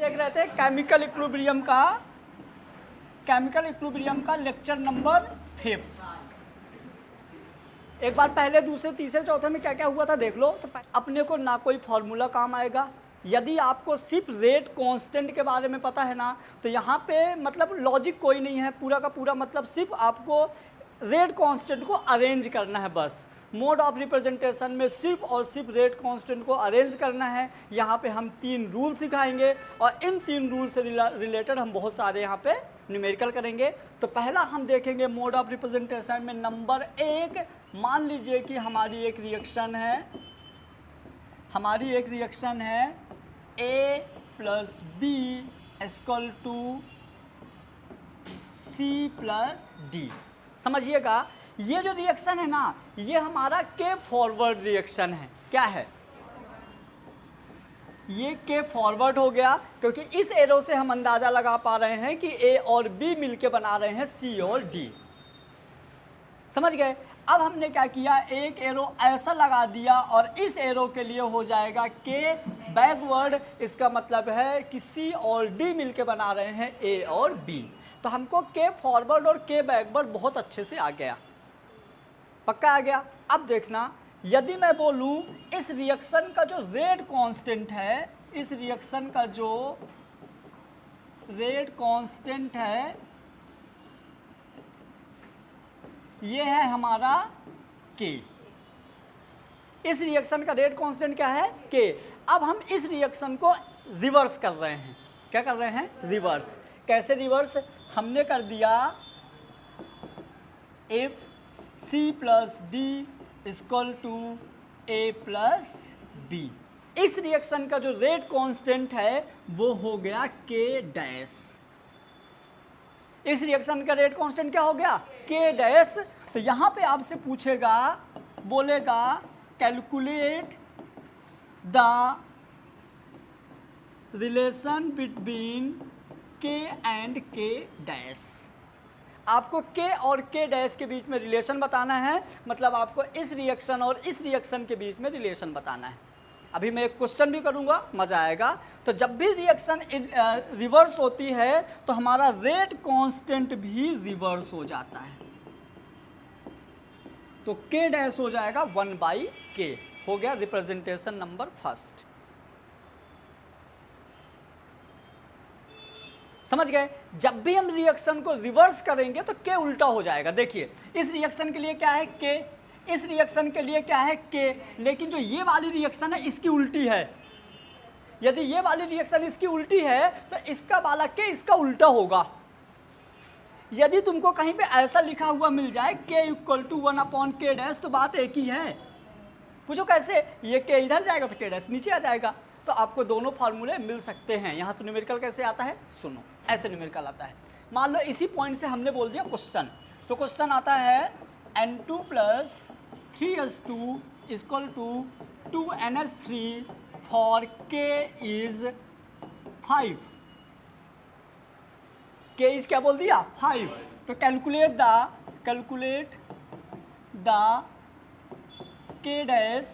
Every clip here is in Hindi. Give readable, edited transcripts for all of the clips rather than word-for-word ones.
देख रहे थे केमिकल इक्विलिब्रियम का लेक्चर नंबर 5। एक बार पहले दूसरे तीसरे चौथे में क्या क्या हुआ था देख लो। तो अपने को ना कोई फॉर्मूला काम आएगा, यदि आपको सिर्फ रेट कांस्टेंट के बारे में पता है ना, तो यहाँ पे मतलब लॉजिक कोई नहीं है, पूरा का पूरा मतलब सिर्फ आपको रेट कांस्टेंट को अरेंज करना है बस। मोड ऑफ रिप्रेजेंटेशन में सिर्फ और सिर्फ रेट कांस्टेंट को अरेंज करना है। यहाँ पे हम 3 रूल सिखाएंगे और इन 3 रूल से रिलेटेड हम बहुत सारे यहाँ पे न्यूमेरिकल करेंगे। तो पहला हम देखेंगे मोड ऑफ रिप्रेजेंटेशन में नंबर 1, मान लीजिए कि हमारी एक रिएक्शन है A plus B equal to C plus D. समझिएगा, ये जो रिएक्शन है ना, ये हमारा के फॉरवर्ड रिएक्शन है। क्या है? ये के फॉरवर्ड हो गया, क्योंकि इस एरो से हम अंदाजा लगा पा रहे हैं कि ए और बी मिलके बना रहे हैं सी और डी। समझ गए? अब हमने क्या किया, एक एरो ऐसा लगा दिया और इस एरो के लिए हो जाएगा के बैकवर्ड। इसका मतलब है कि सी और डी मिलके बना रहे हैं ए और बी। तो हमको के फॉरवर्ड और के बैकवर्ड बहुत अच्छे से आ गया, पक्का आ गया। अब देखना, यदि मैं बोलूं इस रिएक्शन का जो रेट कांस्टेंट है, इस रिएक्शन का जो रेट कांस्टेंट है ये है हमारा के। इस रिएक्शन का रेट कांस्टेंट क्या है? के। अब हम इस रिएक्शन को रिवर्स कर रहे हैं। क्या कर रहे हैं? रिवर्स। कैसे रिवर्स? हमने कर दिया if C plus D equal to A plus B. इस रिएक्शन का जो रेट कांस्टेंट है वो हो गया के डैश। इस रिएक्शन का रेट कांस्टेंट क्या हो गया? के डैश। तो यहाँ पे आपसे पूछेगा, बोलेगा कैलकुलेट द रिलेशन बिटवीन के एंड के डैश। आपको के और के डैश के बीच में रिलेशन बताना है, मतलब आपको इस रिएक्शन और इस रिएक्शन के बीच में रिलेशन बताना है। अभी मैं एक क्वेश्चन भी करूंगा, मजा आएगा। तो जब भी रिएक्शन रिवर्स होती है तो हमारा रेट कांस्टेंट भी रिवर्स हो जाता है। तो के डैश हो जाएगा 1/k। हो गया रिप्रेजेंटेशन नंबर 1। समझ गए? जब भी हम रिएक्शन को रिवर्स करेंगे तो के उल्टा हो जाएगा। देखिए, इस रिएक्शन के लिए क्या है? के। इस रिएक्शन के लिए क्या है? के। लेकिन जो ये वाली रिएक्शन है इसकी उल्टी है। यदि ये वाली रिएक्शन इसकी उल्टी है तो इसका वाला के इसका उल्टा होगा। यदि तुमको कहीं पे ऐसा लिखा हुआ मिल जाए के इक्वल टू 1/k डैश, तो बात एक ही है। पूछो कैसे? ये के इधर जाएगा तो के डैश नीचे आ जाएगा। तो आपको दोनों फार्मूले मिल सकते हैं। यहाँ से न्यूमेरिकल कैसे आता है? सुनो, ऐसे न्यूमेरिकल आता है। मान लो इसी पॉइंट से हमने बोल दिया क्वेश्चन, तो क्वेश्चन आता है N2 plus 3S2 equal to 2NH3 for K is 5। K is क्या बोल दिया? 5। तो calculate the K dash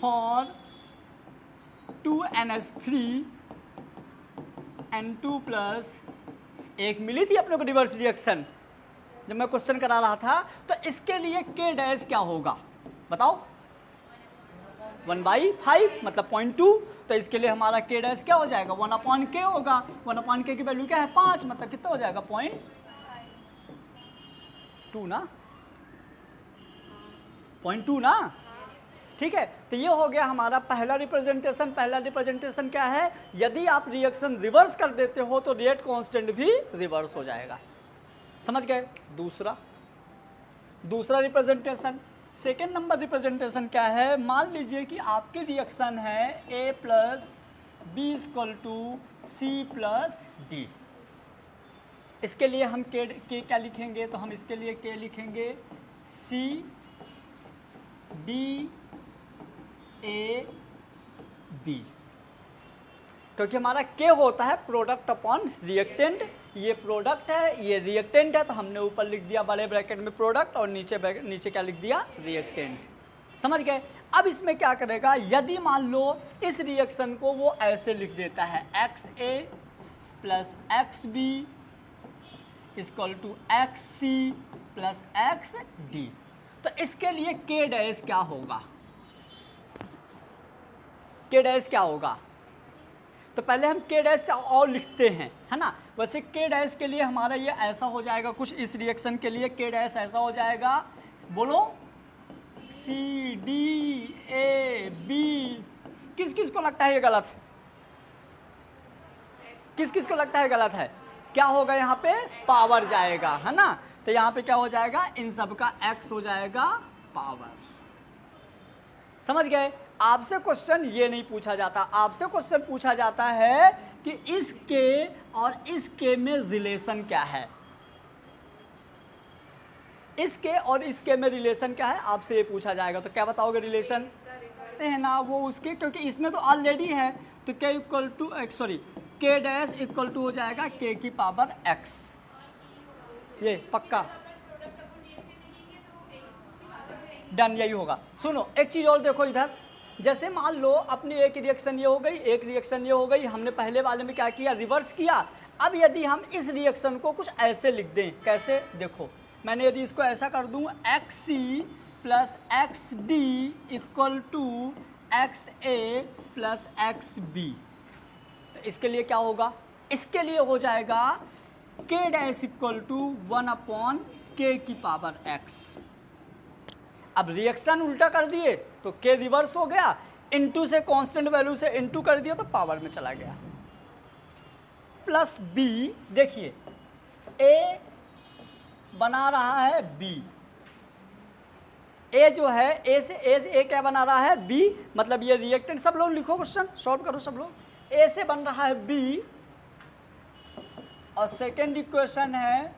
for 2NH3 N2 plus, एक मिली थी अपने को रिवर्स रिएक्शन जब मैं क्वेश्चन करा रहा था। तो इसके लिए के डैश क्या होगा बताओ? 1/5 मतलब 0.2। तो इसके लिए हमारा के डैश क्या हो जाएगा? 1/k होगा। 1/k की वैल्यू क्या है? 5, मतलब कितना हो जाएगा? 0.2 ना, 0.2 ना। ठीक है, तो ये हो गया हमारा पहला रिप्रेजेंटेशन। पहला रिप्रेजेंटेशन क्या है? यदि आप रिएक्शन रिवर्स कर देते हो तो रेट कांस्टेंट भी रिवर्स हो जाएगा। समझ गए? दूसरा रिप्रेजेंटेशन, सेकेंड नंबर रिप्रेजेंटेशन क्या है? मान लीजिए कि आपकी रिएक्शन है A plus B equal to C plus D. इसके लिए हम के क्या लिखेंगे? तो हम इसके लिए के लिखेंगे सी डी ए बी, क्योंकि हमारा के होता है प्रोडक्ट अपॉन रिएक्टेंट। ये प्रोडक्ट है, ये रिएक्टेंट है, तो हमने ऊपर लिख दिया बड़े ब्रैकेट में प्रोडक्ट और नीचे क्या लिख दिया? रिएक्टेंट। समझ गए। अब इसमें क्या करेगा, यदि मान लो इस रिएक्शन को वो ऐसे लिख देता है XA plus XB equal to XC plus XD, तो इसके लिए K डैश क्या होगा, K डैश क्या होगा। तो पहले हम K डैश और लिखते हैं, है ना। वैसे K डैश के लिए हमारा ये ऐसा हो जाएगा कुछ, इस रिएक्शन के लिए K डैश ऐसा हो जाएगा, बोलो CDAB। किस किस को लगता है ये गलत है, किस किस को लगता है गलत है। क्या होगा यहाँ पे, पावर जाएगा, है ना। तो यहाँ पे क्या हो जाएगा, इन सब का x हो जाएगा पावर। समझ गए। आपसे क्वेश्चन ये नहीं पूछा जाता, आपसे क्वेश्चन पूछा जाता है कि इस के और इस के में रिलेशन क्या है, इसके और इसके में रिलेशन क्या है, आपसे ये पूछा जाएगा। तो क्या बताओगे रिलेशन है ना वो उसके, क्योंकि इसमें तो ऑलरेडी है। तो k equal to k dash equal to हो जाएगा k की पावर x, ये पक्का डन, यही होगा। सुनो एक चीज़ और देखो इधर, जैसे मान लो अपनी एक रिएक्शन ये हो गई, एक रिएक्शन ये हो गई, हमने पहले वाले में क्या किया, रिवर्स किया। अब यदि हम इस रिएक्शन को कुछ ऐसे लिख दें, कैसे, देखो मैंने यदि इसको ऐसा कर दूं XC plus XD equal to XA plus XB, तो इसके लिए क्या होगा, इसके लिए हो जाएगा K dash equal to 1/K की पावर X। अब रिएक्शन उल्टा कर दिए तो K रिवर्स हो गया, इनटू से कांस्टेंट वैल्यू से इनटू कर दिया तो पावर में चला गया, प्लस B। देखिए A बना रहा है B, A जो है A से A क्या बना रहा है B, मतलब ये रिएक्टेंट, सब लोग लिखो क्वेश्चन सॉल्व करो सब लोग। A से बन रहा है B और सेकेंड इक्वेशन है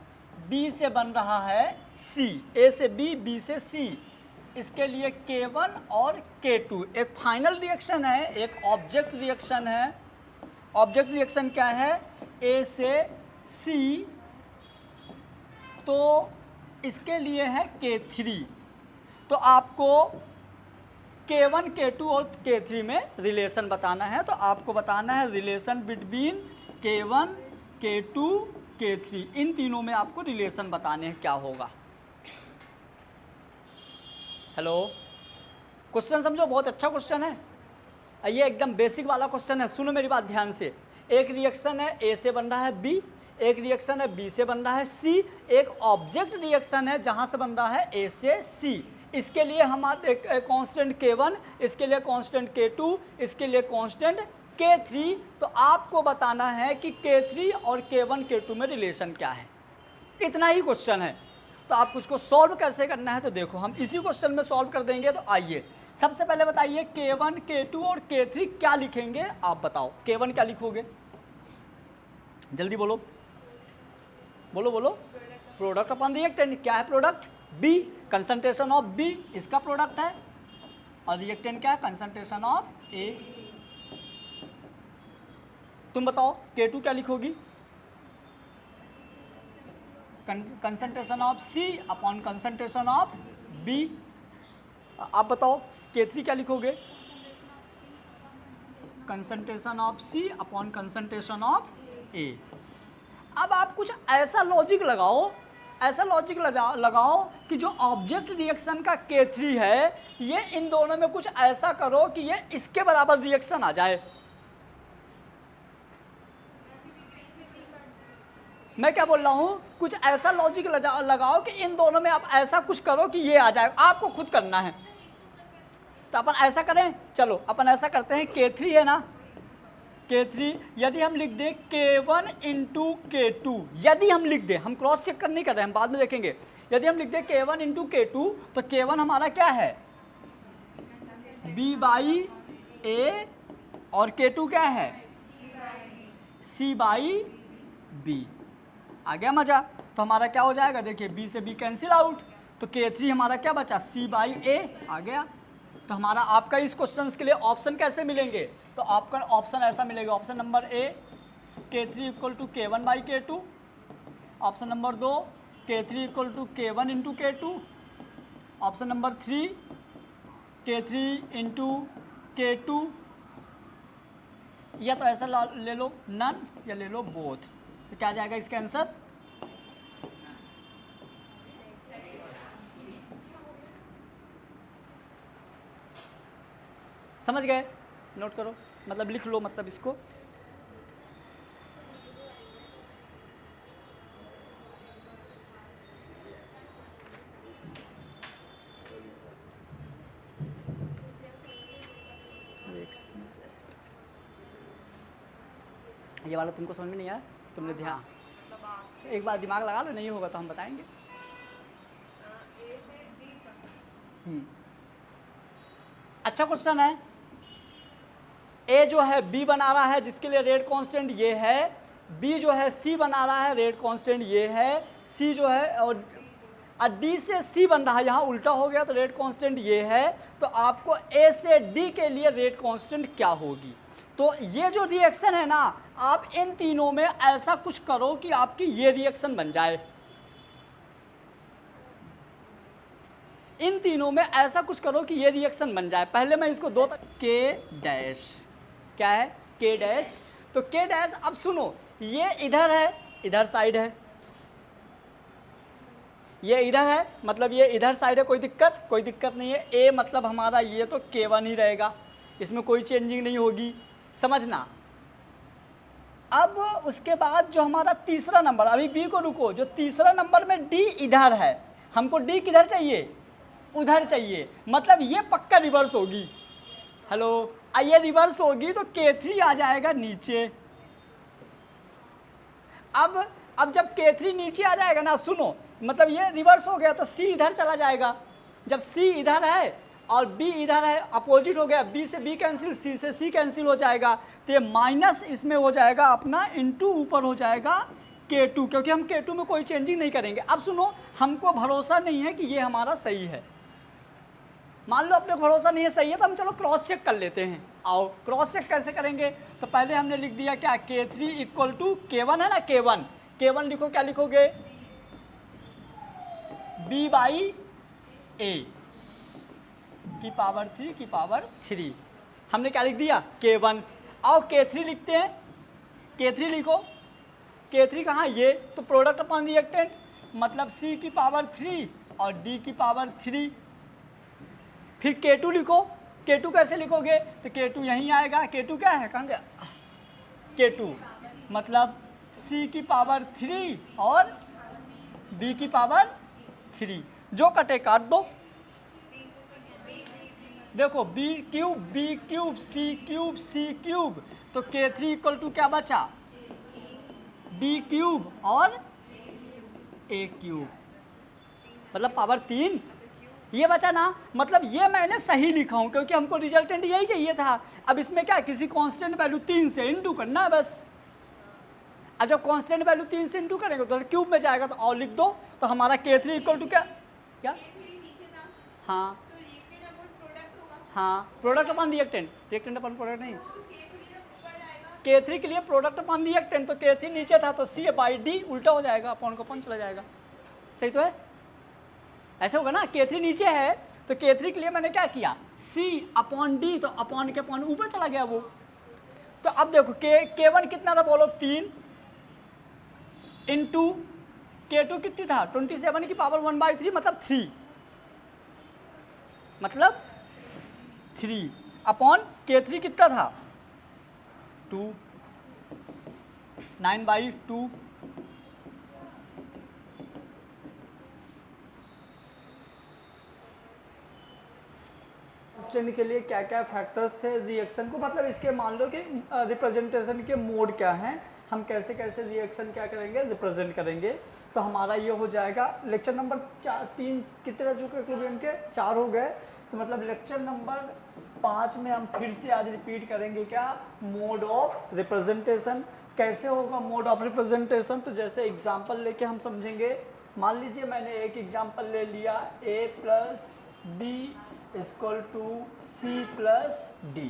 B से बन रहा है C, A से B, B से C। इसके लिए K1 और K2 एक फाइनल रिएक्शन है, एक ऑब्जेक्ट रिएक्शन है। ऑब्जेक्ट रिएक्शन क्या है, A से C, तो इसके लिए है K3। तो आपको K1, K2 और K3 में रिलेशन बताना है, तो आपको बताना है relation between K1, K2, K3, इन तीनों में आपको रिलेशन बताने हैं क्या होगा। हेलो, क्वेश्चन समझो, बहुत अच्छा क्वेश्चन है ये, एकदम बेसिक वाला क्वेश्चन है। सुनो मेरी बात ध्यान से, एक रिएक्शन है A से बन रहा है B, एक रिएक्शन है B से बन रहा है C, एक ऑब्जेक्ट रिएक्शन है जहाँ से बन रहा है A से C। इसके लिए हमारे कांस्टेंट K1, इसके लिए कांस्टेंट K2, इसके लिए कांस्टेंट K3। तो आपको बताना है कि K3 और K1, K2 में रिलेशन क्या है, इतना ही क्वेश्चन है। तो आपको उसको सॉल्व कैसे करना है, तो देखो हम इसी क्वेश्चन में सॉल्व कर देंगे। तो आइए सबसे पहले बताइए K1, K2 और K3 क्या लिखेंगे, आप बताओ। K1 क्या लिखोगे, जल्दी बोलो बोलो बोलो। प्रोडक्ट अपॉन रिएक्टेंट, क्या है product, B, concentration of B इसका प्रोडक्ट है, और रिएक्टेंट क्या है, कंसंट्रेशन ऑफ A। तुम बताओ K2 क्या लिखोगी, concentration of C upon concentration of B। आप बताओ K3 क्या लिखोगे, concentration of C upon concentration of A। अब आप कुछ ऐसा लॉजिक लगाओ, ऐसा लॉजिक लगाओ कि जो ऑब्जेक्ट रिएक्शन का K3 है, ये इन दोनों में कुछ ऐसा करो कि ये इसके बराबर रिएक्शन आ जाए। मैं क्या बोल रहा हूँ, कुछ ऐसा लॉजिक लगाओ कि इन दोनों में आप ऐसा कुछ करो कि ये आ जाए, आपको खुद करना है। तो अपन ऐसा करें, चलो अपन ऐसा करते हैं, K3 है ना, K3 यदि हम लिख दें K1 इंटू K2, यदि हम लिख दें, हम क्रॉस चेक कर नहीं कर रहे हैं, हम बाद में देखेंगे। यदि हम लिख दें K1 इंटू K2, तो K1 हमारा क्या है B/A और K2 क्या है C/B। आ गया मजा। तो हमारा क्या हो जाएगा, देखिए B से B कैंसिल आउट, तो K3 हमारा क्या बचा C/A आ गया। तो हमारा आपका इस क्वेश्चन के लिए ऑप्शन कैसे मिलेंगे, तो आपका ऑप्शन ऐसा मिलेगा, option number A K3 equal to K1/K2, option number 2 K3 equal to K1 into K2, option number 3 K3 into K2, या तो ऐसा ले लो नन या ले लो बोथ, तो क्या आ जाएगा इसका आंसर? समझ गए? नोट करो, मतलब लिख लो, मतलब इसको ये वाला तुमको समझ में नहीं आया, तुमने ध्यान एक बार दिमाग लगा लो, नहीं होगा तो हम बताएंगे। अच्छा क्वेश्चन है। ए जो है बी बना रहा है जिसके लिए रेट कांस्टेंट ये है, बी जो है सी बना रहा है रेट कांस्टेंट ये है, सी जो है और डी से सी बन रहा है, यहाँ उल्टा हो गया तो रेट कांस्टेंट ये है। तो आपको ए से डी के लिए रेट कांस्टेंट क्या होगी? तो ये जो रिएक्शन है ना, आप इन तीनों में ऐसा कुछ करो कि आपकी ये रिएक्शन बन जाए। इन तीनों में ऐसा कुछ करो कि ये रिएक्शन बन जाए। पहले मैं इसको दो के डैश, क्या है? के डैश। तो के डैश, अब सुनो, ये इधर है, इधर साइड है, ये इधर है, मतलब ये इधर साइड है, कोई दिक्कत? कोई दिक्कत नहीं है। ए मतलब हमारा ये तो K1 ही रहेगा, इसमें कोई चेंजिंग नहीं होगी, समझना। अब उसके बाद जो हमारा तीसरा नंबर, अभी बी को रुको, जो तीसरा नंबर में डी इधर है, हमको डी किधर चाहिए? उधर चाहिए, मतलब ये पक्का रिवर्स होगी। हेलो, ये रिवर्स होगी तो K3 आ जाएगा नीचे। अब जब K3 नीचे आ जाएगा ना, सुनो, मतलब ये रिवर्स हो गया तो C इधर चला जाएगा। जब C इधर है और B इधर है, अपोजिट हो गया, B से B कैंसिल, C से C कैंसिल हो जाएगा, तो ये माइनस इसमें हो जाएगा अपना, इंटू ऊपर हो जाएगा K2, क्योंकि हम K2 में कोई चेंजिंग नहीं करेंगे। अब सुनो, हमको भरोसा नहीं है कि ये हमारा सही है। मान लो अपने भरोसा नहीं है सही है, तो हम चलो क्रॉस चेक कर लेते हैं। आओ क्रॉस चेक कैसे करेंगे? तो पहले हमने लिख दिया क्या? K3 इक्वल टू K1 है ना, K1, K1 लिखो, क्या लिखोगे? B बाई A की पावर 3 की पावर 3, हमने क्या लिख दिया? K1। आओ K3 लिखते हैं, K3 लिखो, K3 कहाँ? ये तो प्रोडक्ट अपॉन रिएक्टेंट, मतलब C की पावर 3 और D की पावर 3। फिर K2 लिखो, K2 कैसे लिखोगे? तो K2 यहीं आएगा, K2 क्या है? कहाँ गया? K2 मतलब C की पावर 3 और B की पावर 3, जो कटे काट दो। देखो B क्यूब C क्यूब, तो K3 इक्वल टू क्या बचा? D क्यूब और A क्यूब, मतलब पावर 3, ये बचा ना। मतलब ये मैंने सही लिखा हूँ क्योंकि हमको रिजल्टेंट यही चाहिए था। अब इसमें क्या, किसी कांस्टेंट वैल्यू 3 से इंटू करना है बस। अब जब कांस्टेंट वैल्यू 3 से इंटू करेंगे तो क्यूब में जाएगा, तो और लिख दो। तो हमारा K3 इक्वल टू क्या? हाँ हाँ, product upon reactant, reactant upon product नहीं। K3 के लिए प्रोडक्ट अपॉन रिएक्टेंट, तो K3 नीचे था तो C बाई D उल्टा हो जाएगा, अपॉन को अपॉन चला जाएगा। सही तो है? ऐसे होगा ना, K3 नीचे है तो K3 के लिए मैंने क्या किया? C अपॉन D, तो अपॉन के अपॉन ऊपर चला गया वो। तो अब देखो K1 कितना था बोलो? 3 इंटू K2 कितनी था? 27 की पावर 1/3, मतलब 3, मतलब 3 अपॉन K3 कितना था? 2, 9/2। कांस्टेंट के लिए क्या क्या फैक्टर्स थे रिएक्शन को, मतलब इसके मान लो कि रिप्रेजेंटेशन के मोड क्या हैं, हम कैसे कैसे रिएक्शन क्या करेंगे, रिप्रेजेंट करेंगे। तो हमारा ये हो जाएगा लेक्चर नंबर 3 कितने रह चुके इक्विलिब्रियम के? 4 हो गए। तो मतलब लेक्चर नंबर 5 में हम फिर से आज रिपीट करेंगे क्या? Mode of representation. कैसे होगा मोड ऑफ रिप्रेजेंटेशन? तो जैसे एग्जाम्पल लेके हम समझेंगे। मान लीजिए मैंने एक एग्जाम्पल ले लिया, A plus B equal to C plus D।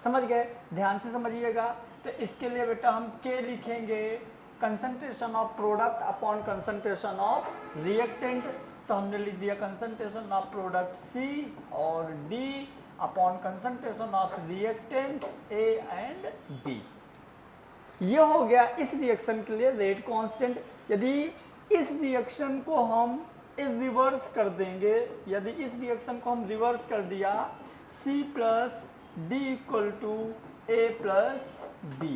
समझ गए? ध्यान से समझिएगा। तो इसके लिए बेटा हम K लिखेंगे, concentration of product upon concentration of reactant. तो हमने लिख दिया कंसंट्रेशन ऑफ प्रोडक्ट C और D upon concentration of reactant A and B। ये हो गया इस रिएक्शन के लिए रेट कांस्टेंट। यदि इस रिएक्शन को हम रिवर्स कर देंगे, यदि इस रिएक्शन को हम रिवर्स कर दिया C plus D equal to A plus B,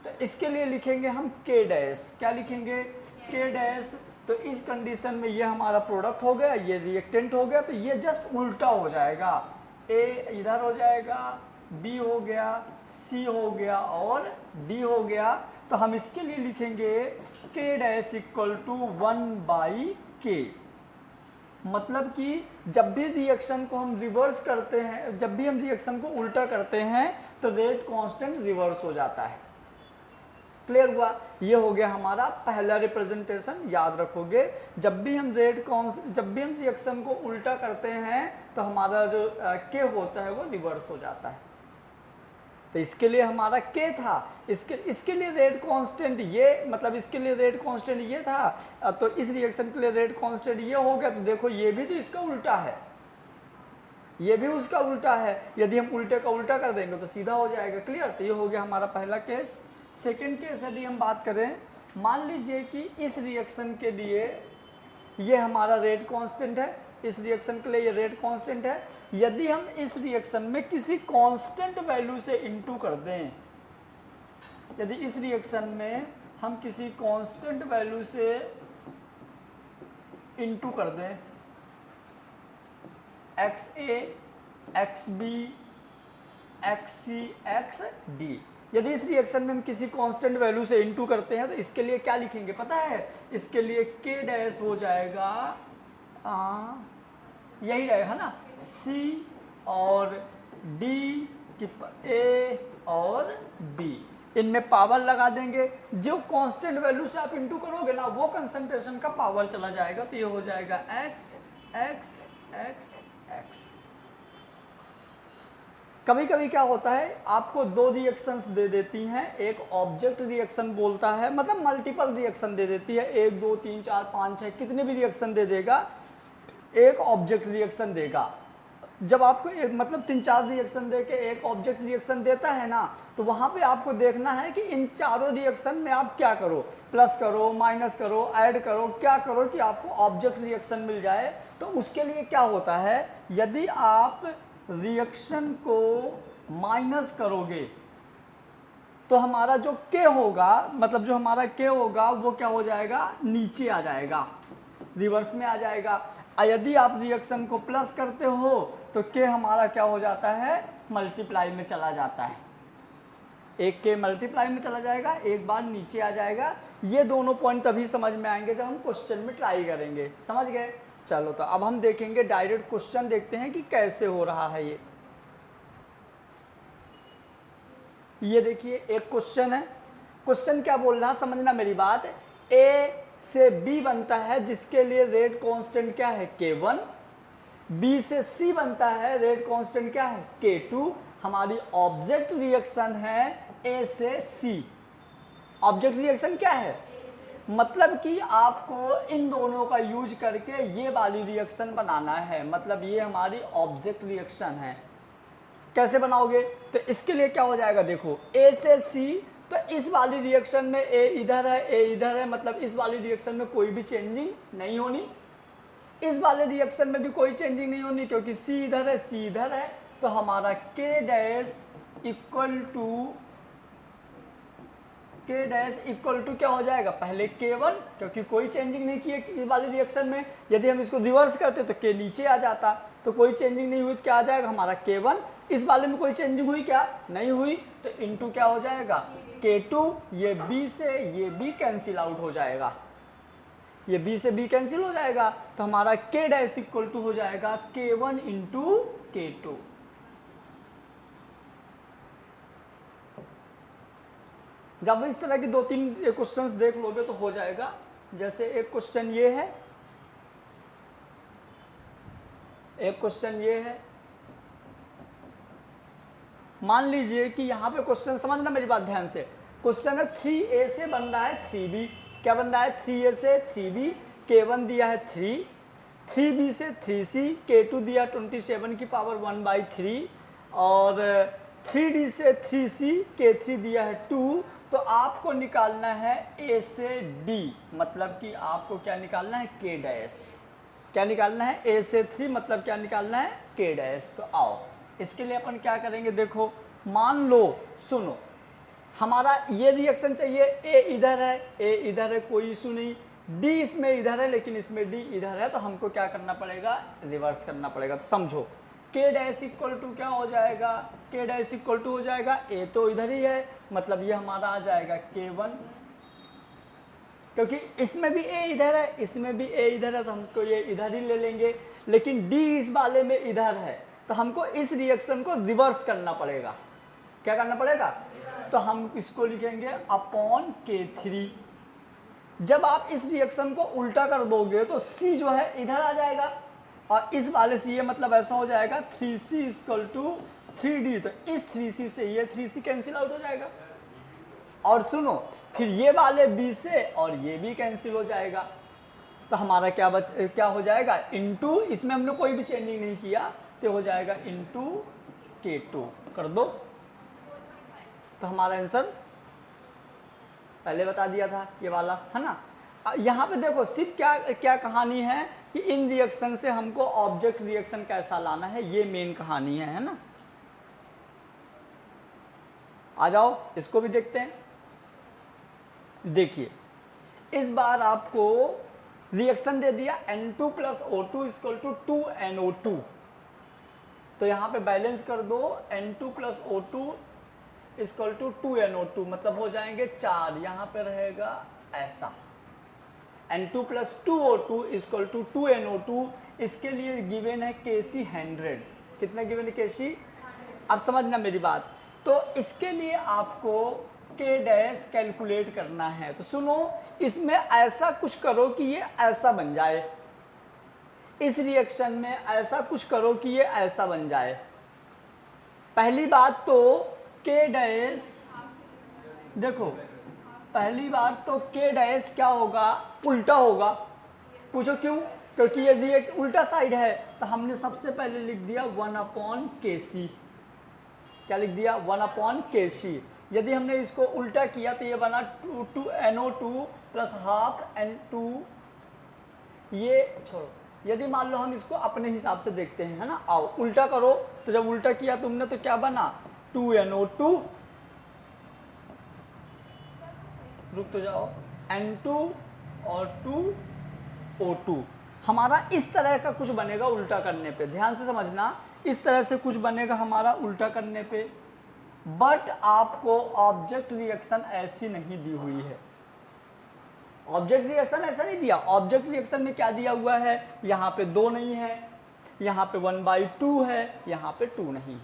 तो इसके लिए लिखेंगे हम K डैश। क्या लिखेंगे? K dash. तो इस कंडीशन में ये हमारा प्रोडक्ट हो गया, ये रिएक्टेंट हो गया, तो ये जस्ट उल्टा हो जाएगा। A इधर हो जाएगा, B हो गया, C हो गया और D हो गया। तो हम इसके लिए लिखेंगे K dash equal to 1/K। मतलब कि जब भी रिएक्शन को हम रिवर्स करते हैं, जब भी हम रिएक्शन को उल्टा करते हैं तो रेट कांस्टेंट रिवर्स हो जाता है। क्लियर हुआ? ये हो गया हमारा पहला रिप्रेजेंटेशन। याद रखोगे, जब भी हम रिएक्शन को उल्टा करते हैं तो हमारा जो के होता है वो रिवर्स हो जाता है। तो इसके लिए हमारा के था, इसके लिए रेट कांस्टेंट ये, मतलब इसके लिए रेट कांस्टेंट ये था, तो इस रिएक्शन के लिए रेट कांस्टेंट ये हो गया। तो देखो ये भी तो इसका उल्टा है, ये भी उसका उल्टा है। यदि हम उल्टे का उल्टा कर देंगे तो सीधा हो जाएगा। क्लियर? तो ये हो गया हमारा पहला केस। सेकेंड केस यदि हम बात करें, मान लीजिए कि इस रिएक्शन के लिए ये हमारा रेट कांस्टेंट है, इस रिएक्शन के लिए ये रेट कांस्टेंट है। यदि हम इस रिएक्शन में किसी कांस्टेंट वैल्यू से इनटू कर दें, यदि इस रिएक्शन में हम किसी कांस्टेंट वैल्यू से इनटू कर दें, XA, XB, XC, XD, यदि इस रिएक्शन में हम किसी कांस्टेंट वैल्यू से इनटू करते हैं तो इसके लिए क्या लिखेंगे पता है? इसके लिए K डैश हो जाएगा, यही रहेगा ना, C और D की A और B, इनमें पावर लगा देंगे। जो कांस्टेंट वैल्यू से आप इनटू करोगे ना वो कंसंट्रेशन का पावर चला जाएगा। तो ये हो जाएगा X X X X। कभी कभी क्या होता है, आपको दो रिएक्शंस दे देती हैं, एक ऑब्जेक्ट रिएक्शन बोलता है, मतलब मल्टीपल रिएक्शन दे देती है, 1 2 3 4 5 6 कितने भी रिएक्शन दे देगा, एक ऑब्जेक्ट रिएक्शन देगा। जब आपको एक मतलब 3-4 रिएक्शन दे के एक ऑब्जेक्ट रिएक्शन देता है ना, तो वहाँ पे आपको देखना है कि इन चारों रिएक्शन में आप क्या करो, प्लस करो, माइनस करो, ऐड करो, क्या करो कि आपको ऑब्जेक्ट रिएक्शन मिल जाए। तो उसके लिए क्या होता है, यदि आप रिएक्शन को माइनस करोगे तो हमारा जो K होगा, मतलब जो हमारा K होगा वो क्या हो जाएगा, नीचे आ जाएगा, रिवर्स में आ जाएगा। यदि आप रिएक्शन को प्लस करते हो तो K हमारा क्या हो जाता है, मल्टीप्लाई में चला जाता है। एक K मल्टीप्लाई में चला जाएगा, एक बार नीचे आ जाएगा। ये दोनों पॉइंट तभी समझ में आएंगे जब हम क्वेश्चन में ट्राई करेंगे। समझ गए? चलो तो अब हम देखेंगे डायरेक्ट क्वेश्चन, देखते हैं कि कैसे हो रहा है ये। ये देखिए एक क्वेश्चन है। क्वेश्चन क्या बोल रहा है, समझना मेरी बात। A से B बनता है जिसके लिए रेट कांस्टेंट क्या है, K1। B से C बनता है, रेट कांस्टेंट क्या है, K2। हमारी ऑब्जेक्ट रिएक्शन है A से C। ऑब्जेक्ट रिएक्शन क्या है, मतलब कि आपको इन दोनों का यूज करके ये वाली रिएक्शन बनाना है, मतलब ये हमारी ऑब्जेक्ट रिएक्शन है। कैसे बनाओगे, तो इसके लिए क्या हो जाएगा, देखो A से C, तो इस वाली रिएक्शन में A इधर है, A इधर है, मतलब इस वाली रिएक्शन में कोई भी चेंजिंग नहीं होनी, इस वाले रिएक्शन में भी कोई चेंजिंग नहीं होनी क्योंकि C इधर है, C इधर है। तो हमारा K डैश इक्वल टू क्या हो जाएगा, पहले K1, क्योंकि कोई चेंजिंग नहीं की है इस वाले रिएक्शन में। यदि हम इसको रिवर्स करते तो K नीचे आ जाता, तो कोई चेंजिंग नहीं हुई तो क्या आ जाएगा हमारा K1। इस वाले में कोई चेंजिंग हुई क्या, नहीं हुई, तो इनटू क्या हो जाएगा K2। ये B से ये B कैंसिल आउट हो जाएगा, ये B से B कैंसिल हो जाएगा। तो हमारा K डैश इक्वल टू हो जाएगा K1 इंटू K2। जब इस तरह की 2-3 क्वेश्चंस देख लोगे तो हो जाएगा। जैसे एक क्वेश्चन ये है, एक क्वेश्चन ये है, मान लीजिए कि यहाँ पे क्वेश्चन, समझना मेरी बात ध्यान से। क्वेश्चन है 3A से बन रहा है 3B, क्या बन रहा है 3A से 3B, K1 दिया है 3, 3b से 3c, K2 दिया 27 की पावर 1/3 और 3d से 3c, K3 दिया है 2। तो आपको निकालना है A से D, मतलब कि आपको क्या निकालना है K डैश। क्या निकालना है A से 3, मतलब क्या निकालना है K डैश। तो आओ इसके लिए अपन क्या करेंगे, देखो मान लो, सुनो, हमारा ये रिएक्शन चाहिए, A इधर है, A इधर है, कोई इशू नहीं, D इसमें इधर है लेकिन इसमें D इधर है, तो हमको क्या करना पड़ेगा, रिवर्स करना पड़ेगा। तो समझो K डैश इक्वल टू क्या हो जाएगा, K डैश इक्वल टू हो जाएगा A तो इधर ही है, मतलब ये हमारा आ जाएगा K1, क्योंकि इसमें भी A इधर है, इसमें भी A इधर है, तो हमको ये इधर ही ले लेंगे, लेकिन D इस वाले में इधर है, तो हमको इस रिएक्शन को रिवर्स करना पड़ेगा। क्या करना पड़ेगा, तो हम इसको लिखेंगे अपॉन K3। जब आप इस रिएक्शन को उल्टा कर दोगे तो C जो है इधर आ जाएगा, और इस वाले से ये मतलब ऐसा हो जाएगा 3c इक्वल टू 3d, तो इस 3c से ये 3c कैंसिल आउट हो जाएगा। और सुनो, फिर ये वाले b से और ये भी कैंसिल हो जाएगा, तो हमारा क्या हो जाएगा, इनटू, इसमें हमने कोई भी चेंजिंग नहीं किया, तो हो जाएगा इनटू K2 कर दो। तो हमारा आंसर पहले बता दिया था ये वाला, है ना। यहाँ पे देखो सिर्फ क्या कहानी है कि इन रिएक्शन से हमको ऑब्जेक्ट रिएक्शन कैसा लाना है, ये मेन कहानी है ना। आ जाओ इसको भी देखते हैं। देखिए इस बार आपको रिएक्शन दे दिया N2 + O2 = 2NO2, तो यहाँ पे बैलेंस कर दो, N2 + O2 = 2NO2, मतलब हो जाएंगे 4, यहाँ पे रहेगा ऐसा। N2 + 2O2 = 2NO2, इसके लिए गिवन है Kc 100। कितना गिवन है Kc, अब समझना मेरी बात। तो इसके लिए आपको K डैश कैलकुलेट करना है। तो सुनो, इसमें ऐसा कुछ करो कि ये ऐसा बन जाए, इस रिएक्शन में ऐसा कुछ करो कि ये ऐसा बन जाए। पहली बात तो K डैश, देखो पहली बार तो K डैश क्या होगा, उल्टा होगा। पूछो क्यों, क्योंकि ये रिएक्ट उल्टा साइड है, तो हमने सबसे पहले लिख दिया 1/Kc। क्या लिख दिया, 1/Kc। यदि हमने इसको उल्टा किया तो ये बना 2NO2 + ½ N2। ये छोड़ो, यदि मान लो हम इसको अपने हिसाब से देखते हैं, है ना। आओ उल्टा करो, तो जब उल्टा किया तुमने तो क्या बना, 2NO2, रुक तो जाओ, N2 और 2O2। हमारा इस तरह का कुछ बनेगा उल्टा करने पे, ध्यान से समझना, इस तरह से कुछ बनेगा हमारा उल्टा करने पे। बट आपको ऑब्जेक्ट रिएक्शन ऐसी नहीं दी हुई है, ऑब्जेक्ट रिएक्शन ऐसा नहीं दिया। ऑब्जेक्ट रिएक्शन में क्या दिया हुआ है, यहाँ पे 2 नहीं है, यहाँ पे 1/2 है, यहाँ पे 2 नहीं है।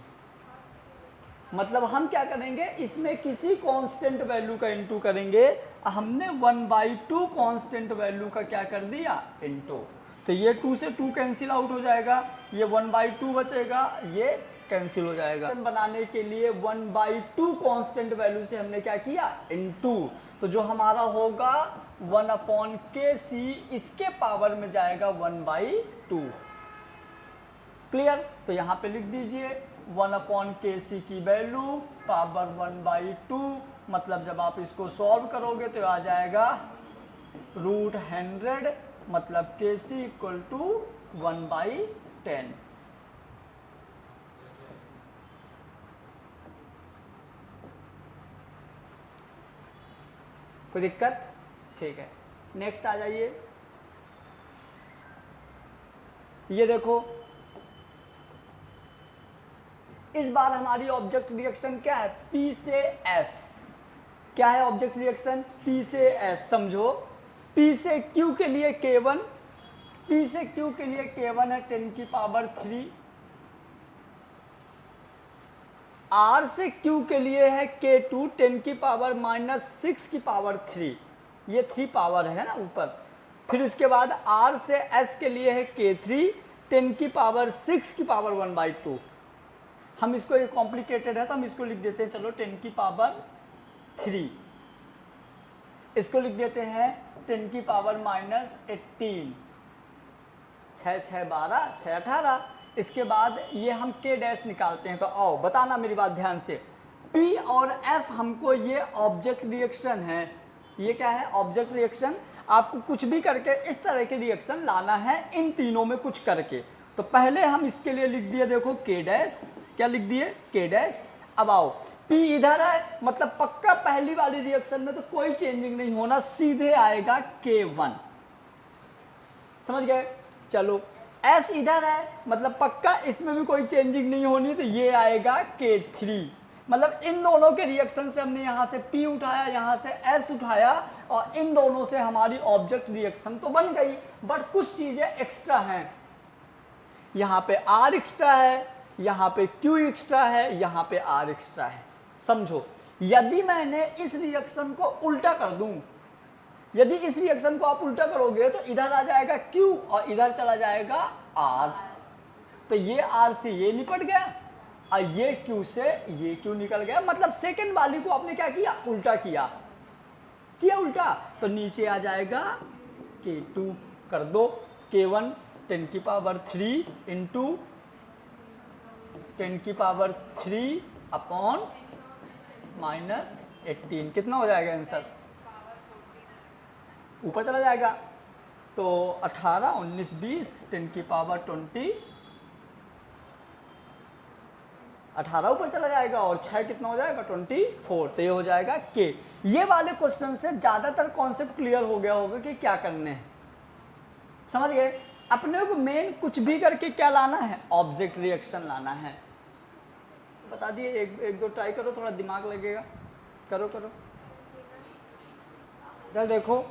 मतलब हम क्या करेंगे, इसमें किसी कांस्टेंट वैल्यू का इनटू करेंगे। हमने 1/2 कांस्टेंट वैल्यू का क्या कर दिया, इनटू। तो ये 2 से 2 कैंसिल आउट हो जाएगा, ये 1/2 बचेगा, ये कैंसिल हो जाएगा। बनाने के लिए 1/2 कांस्टेंट वैल्यू से हमने क्या किया, इनटू। तो जो हमारा होगा 1/Kc, इसके पावर में जाएगा 1/2। क्लियर, तो यहाँ पे लिख दीजिए 1/Kc की वैल्यू पावर 1/2, मतलब जब आप इसको सॉल्व करोगे तो आ जाएगा √100, मतलब Kc = 1/10। कोई दिक्कत, ठीक है। नेक्स्ट आ जाइए, ये देखो इस बार हमारी ऑब्जेक्ट रिएक्शन क्या है, P से S। क्या है ऑब्जेक्ट रिएक्शन, P से S। समझो, P से Q के लिए K1, P से Q के लिए K1 है 10⁻3, R से Q के लिए है K2 10⁻⁻⁻⁻⁻3, ये 3 पावर है ना ऊपर। फिर उसके बाद R से S के लिए है K3 10⁻⁻⁻1/2। हम इसको, ये कॉम्प्लिकेटेड है तो हम इसको लिख देते हैं, चलो 10⁻3, इसको लिख देते हैं 10⁻18। 6 6 12 6 18। इसके बाद ये हम के डैश निकालते हैं। तो आओ बताना मेरी बात ध्यान से, पी और एस हमको ये ऑब्जेक्ट रिएक्शन है। ये क्या है? Object reaction. आपको कुछ भी करके इस तरह के रिएक्शन लाना है इन तीनों में कुछ करके। तो पहले हम इसके लिए लिख दिए, देखो के डैश, क्या लिख दिए? के डैश। अब आओ P इधर है, मतलब पक्का पहली वाली रिएक्शन में तो कोई चेंजिंग नहीं होना, सीधे आएगा K1। समझ गए? चलो S इधर है, मतलब पक्का इसमें भी कोई चेंजिंग नहीं होनी, तो ये आएगा K3। मतलब इन दोनों के रिएक्शन से हमने यहाँ से P उठाया, यहाँ से S उठाया, और इन दोनों से हमारी ऑब्जेक्ट रिएक्शन तो बन गई, बट कुछ चीज़ें एक्स्ट्रा हैं। यहाँ पे R एक्स्ट्रा है, यहाँ पे Q एक्स्ट्रा है, यहाँ पे R एक्स्ट्रा है। समझो, यदि मैंने इस रिएक्शन को उल्टा कर दूं, यदि इस रिएक्शन को आप उल्टा करोगे तो इधर आ जाएगा Q और इधर चला जाएगा R। तो ये R से ये निपट गया और ये Q से ये Q निकल गया। मतलब सेकंड वाली को आपने क्या किया? उल्टा किया उल्टा। तो नीचे आ जाएगा K2 कर दो, K1 10³ इंटू 10³ अपॉन -18। कितना हो जाएगा आंसर? ऊपर चला जाएगा। तो 18 19 20 10⁻20, 18 ऊपर चला जाएगा और 6 कितना हो जाएगा? 24। तो ये हो जाएगा के। ये वाले क्वेश्चन से ज़्यादातर कॉन्सेप्ट क्लियर हो गया होगा कि क्या करने हैं। समझ गए? अपने को मेन कुछ भी करके क्या लाना है? ऑब्जेक्ट रिएक्शन लाना है। बता दिए, एक दो ट्राई करो, थोड़ा दिमाग लगेगा। करो इधर देखो।